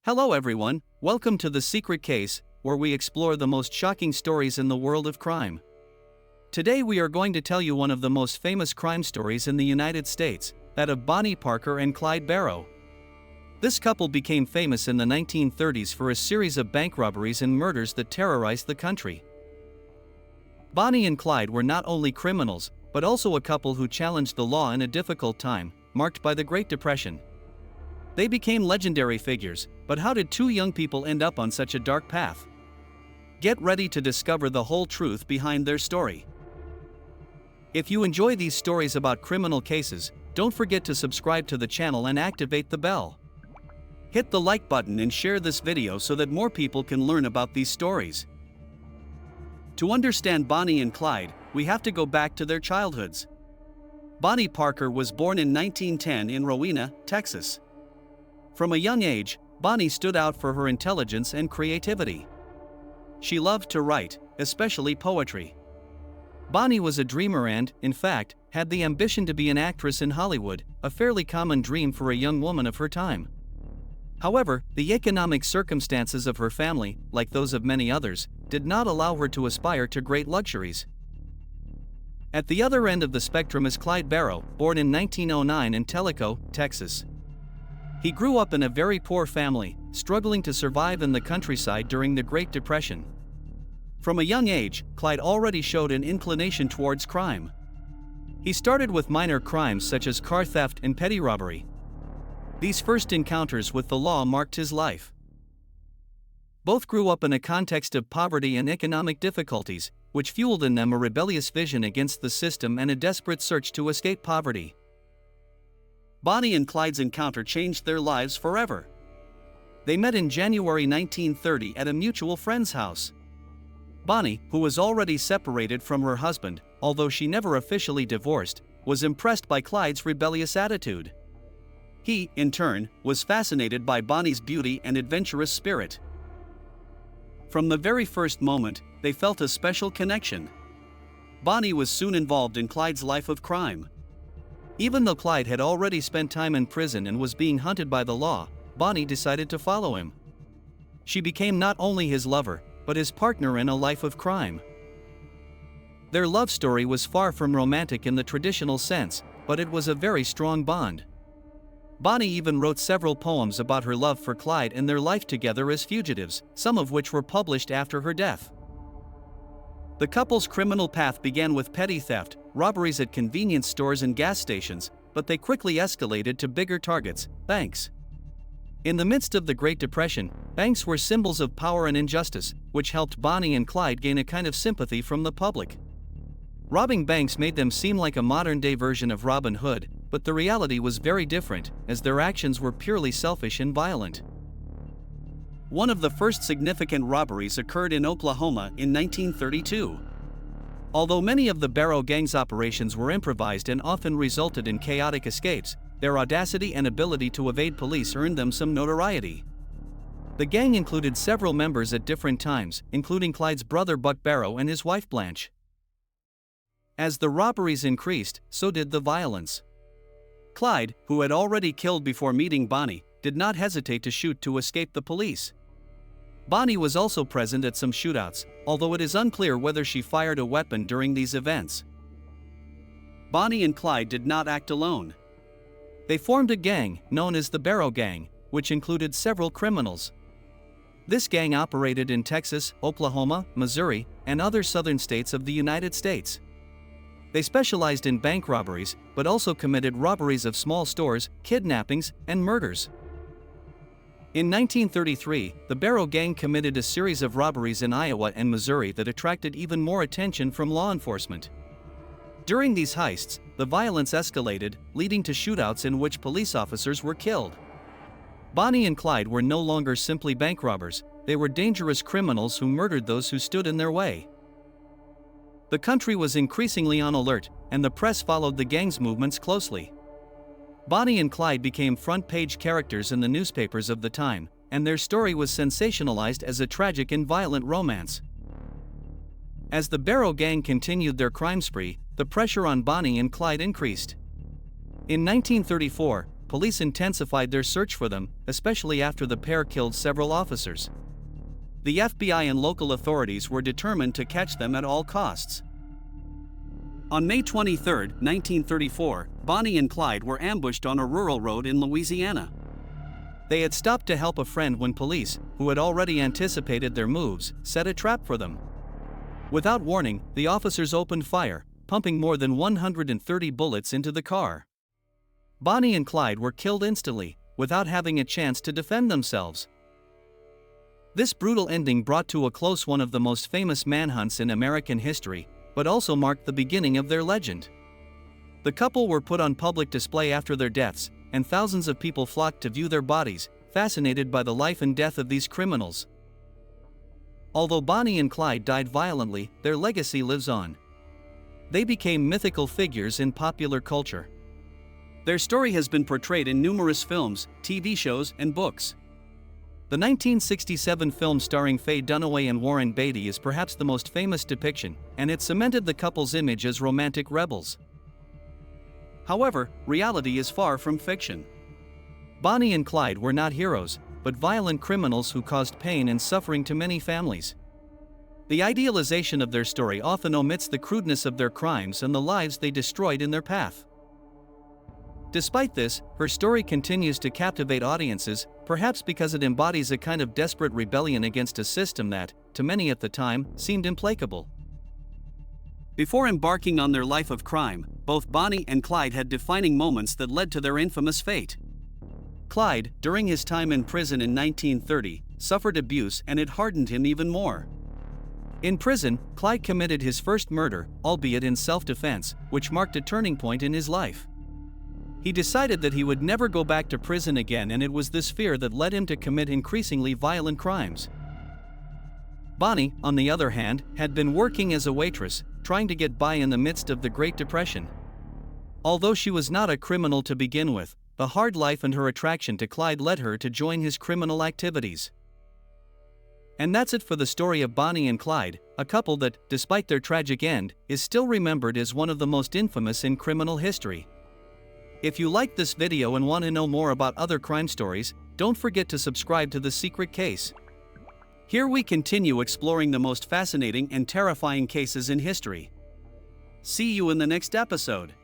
Hello everyone, welcome to The Secret Case, where we explore the most shocking stories in the world of crime. Today we are going to tell you one of the most famous crime stories in the United States, that of Bonnie Parker and Clyde Barrow. This couple became famous in the 1930s for a series of bank robberies and murders that terrorized the country. Bonnie and Clyde were not only criminals, but also a couple who challenged the law in a difficult time, marked by the Great Depression. They became legendary figures, but how did two young people end up on such a dark path? Get ready to discover the whole truth behind their story. If you enjoy these stories about criminal cases, don't forget to subscribe to the channel and activate the bell. Hit the like button and share this video so that more people can learn about these stories. To understand Bonnie and Clyde, we have to go back to their childhoods. Bonnie Parker was born in 1910 in Rowena, Texas. From a young age, Bonnie stood out for her intelligence and creativity. She loved to write, especially poetry. Bonnie was a dreamer and, in fact, had the ambition to be an actress in Hollywood, a fairly common dream for a young woman of her time. However, the economic circumstances of her family, like those of many others, did not allow her to aspire to great luxuries. At the other end of the spectrum is Clyde Barrow, born in 1909 in Tellico, Texas. He grew up in a very poor family, struggling to survive in the countryside during the Great Depression. From a young age, Clyde already showed an inclination towards crime. He started with minor crimes such as car theft and petty robbery. These first encounters with the law marked his life. Both grew up in a context of poverty and economic difficulties, which fueled in them a rebellious vision against the system and a desperate search to escape poverty. Bonnie and Clyde's encounter changed their lives forever. They met in January 1930 at a mutual friend's house. Bonnie, who was already separated from her husband, although she never officially divorced, was impressed by Clyde's rebellious attitude. He, in turn, was fascinated by Bonnie's beauty and adventurous spirit. From the very first moment, they felt a special connection. Bonnie was soon involved in Clyde's life of crime. Even though Clyde had already spent time in prison and was being hunted by the law, Bonnie decided to follow him. She became not only his lover, but his partner in a life of crime. Their love story was far from romantic in the traditional sense, but it was a very strong bond. Bonnie even wrote several poems about her love for Clyde and their life together as fugitives, some of which were published after her death. The couple's criminal path began with petty theft, robberies at convenience stores and gas stations, but they quickly escalated to bigger targets, banks. In the midst of the Great Depression, banks were symbols of power and injustice, which helped Bonnie and Clyde gain a kind of sympathy from the public. Robbing banks made them seem like a modern-day version of Robin Hood, but the reality was very different, as their actions were purely selfish and violent. One of the first significant robberies occurred in Oklahoma in 1932. Although many of the Barrow gang's operations were improvised and often resulted in chaotic escapes, their audacity and ability to evade police earned them some notoriety. The gang included several members at different times, including Clyde's brother Buck Barrow and his wife Blanche. As the robberies increased, so did the violence. Clyde, who had already killed before meeting Bonnie, did not hesitate to shoot to escape the police. Bonnie was also present at some shootouts, although it is unclear whether she fired a weapon during these events. Bonnie and Clyde did not act alone. They formed a gang, known as the Barrow Gang, which included several criminals. This gang operated in Texas, Oklahoma, Missouri, and other southern states of the United States. They specialized in bank robberies, but also committed robberies of small stores, kidnappings, and murders. In 1933, the Barrow Gang committed a series of robberies in Iowa and Missouri that attracted even more attention from law enforcement. During these heists, the violence escalated, leading to shootouts in which police officers were killed. Bonnie and Clyde were no longer simply bank robbers, they were dangerous criminals who murdered those who stood in their way. The country was increasingly on alert, and the press followed the gang's movements closely. Bonnie and Clyde became front-page characters in the newspapers of the time, and their story was sensationalized as a tragic and violent romance. As the Barrow Gang continued their crime spree, the pressure on Bonnie and Clyde increased. In 1934, police intensified their search for them, especially after the pair killed several officers. The FBI and local authorities were determined to catch them at all costs. On May 23, 1934, Bonnie and Clyde were ambushed on a rural road in Louisiana. They had stopped to help a friend when police, who had already anticipated their moves, set a trap for them. Without warning, the officers opened fire, pumping more than 130 bullets into the car. Bonnie and Clyde were killed instantly, without having a chance to defend themselves. This brutal ending brought to a close one of the most famous manhunts in American history, but also marked the beginning of their legend. The couple were put on public display after their deaths, and thousands of people flocked to view their bodies, fascinated by the life and death of these criminals. Although Bonnie and Clyde died violently, their legacy lives on. They became mythical figures in popular culture. Their story has been portrayed in numerous films, TV shows, and books. The 1967 film starring Faye Dunaway and Warren Beatty is perhaps the most famous depiction, and it cemented the couple's image as romantic rebels. However, reality is far from fiction. Bonnie and Clyde were not heroes, but violent criminals who caused pain and suffering to many families. The idealization of their story often omits the crudeness of their crimes and the lives they destroyed in their path. Despite this, her story continues to captivate audiences, perhaps because it embodies a kind of desperate rebellion against a system that, to many at the time, seemed implacable. Before embarking on their life of crime, both Bonnie and Clyde had defining moments that led to their infamous fate. Clyde, during his time in prison in 1930, suffered abuse and it hardened him even more. In prison, Clyde committed his first murder, albeit in self-defense, which marked a turning point in his life. He decided that he would never go back to prison again, and it was this fear that led him to commit increasingly violent crimes. Bonnie, on the other hand, had been working as a waitress, trying to get by in the midst of the Great Depression. Although she was not a criminal to begin with, the hard life and her attraction to Clyde led her to join his criminal activities. And that's it for the story of Bonnie and Clyde, a couple that, despite their tragic end, is still remembered as one of the most infamous in criminal history. If you liked this video and want to know more about other crime stories, don't forget to subscribe to The Secret Case. Here we continue exploring the most fascinating and terrifying cases in history. See you in the next episode.